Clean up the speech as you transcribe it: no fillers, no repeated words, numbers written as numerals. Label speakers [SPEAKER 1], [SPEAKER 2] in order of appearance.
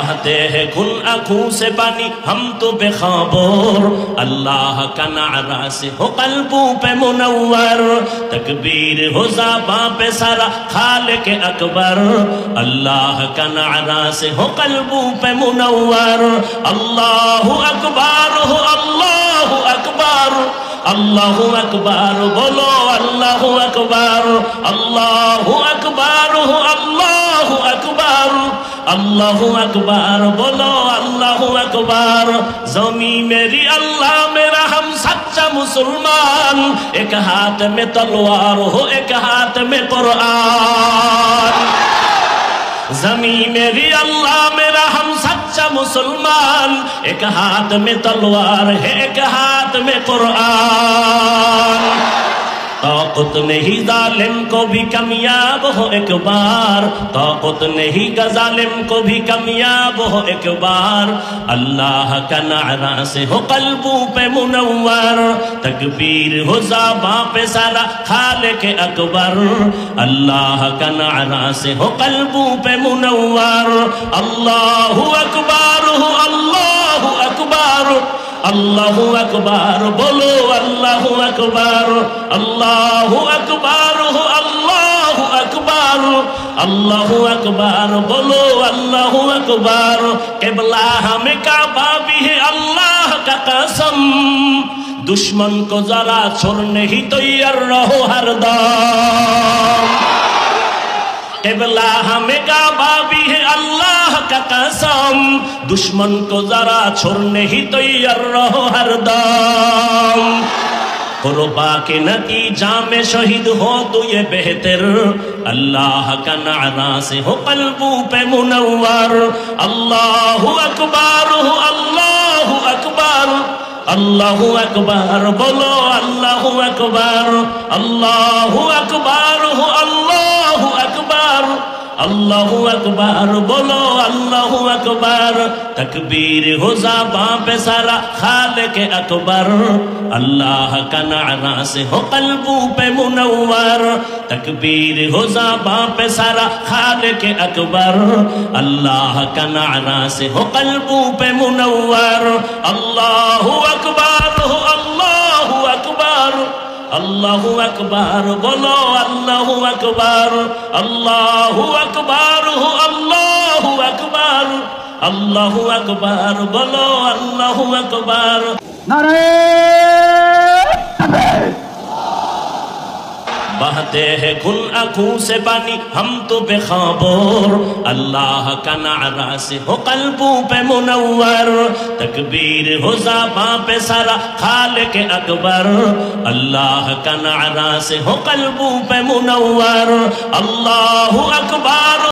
[SPEAKER 1] بہتے ہیں کھل آنکھوں سے پانی ہم تو بے خبر، اللہ کا نعرہ سے ہو قلبوں پہ منور، تکبیر ہو زباں پہ سارا خالق اکبر، اللہ کا نعرہ سے ہو قلبوں پہ منور، اللہ اکبر ہو اللہ اکبر، اللہ اکبر بولو اللہ اکبر، اللہ اکبر ہو اللہ اکبر، اللہ اکبر بولو اللہ اکبر۔ زمین میری اللہ میرا ہم سچا مسلمان، ایک ہاتھ میں تلوار ہو ایک ہاتھ میں قرآن، زمین میری اللہ میرا ہم سچا مسلمان، ایک ہاتھ میں تلوار ہے ایک ہاتھ میں قرآن، طاقت نہیں ظالم کو بھی کامیاب ہو ایک بار، طاقت نہیں ظالم کو بھی کامیاب ہو ایک بار، اللہ کا نعرہ سے ہو قلبوں پہ منور، تکبیر ہو زباں پہ سارا خالق اکبر، اللہ کا نعرہ سے ہو قلبوں پہ منور، اللہ اکبر ہو اللہ اکبر، اللہ اکبر بولو اللہ اکبر، اللہ اکبر ہو اللہ اکبر، اللہ اکبر بولو اللہ اکبر۔ قبلہ ہمیں کعبہ بھی ہے اللہ کا قسم، دشمن کو ذرا چھوڑنے ہی تیار رہو ہر دم، قبلہ ہمیں کعبہ بھی ہے اللہ کا قسم، دشمن کو ذرا چھوڑنے ہی تیار رہو ہر دم، قربا کے نتیجہ میں شہید ہو تو یہ بہتر، اللہ کا نعرہ سے ہو قلبوں پہ منور، اللہ اکبر ہو اللہ اکبر، اللہ اکبر بولو اللہ اکبر، اللہ اکبر ہو اللہ اکبر، اللہ اکبر بولو اللہ اکبر، تکبیر ہو زباں پہ سارا خالق اکبر، اللہ کا نعرہ سے ہو قلبوں پہ منور، تکبیر ہو زباں پہ سارا خالق اکبر، اللہ کا نعرہ سے ہو قلبوں پہ منور، اللہ اکبر ہو اللہ اکبر، اللہ اکبر بولو اللہ اکبر، اللہ اکبر ہو اللہ اکبر، اللہ اکبر بولو اللہ اکبر۔
[SPEAKER 2] نعرہ تکبیر۔
[SPEAKER 1] بہتے ہیں کھل آنکھوں سے پانی ہم تو بے خبر، اللہ کا نعرہ سے ہو قلبوں پہ منور، تکبیر ہو زباں پہ سارا خالق اکبر، اللہ کا نعرہ سے ہو قلبوں پہ منور، اللہ اکبر۔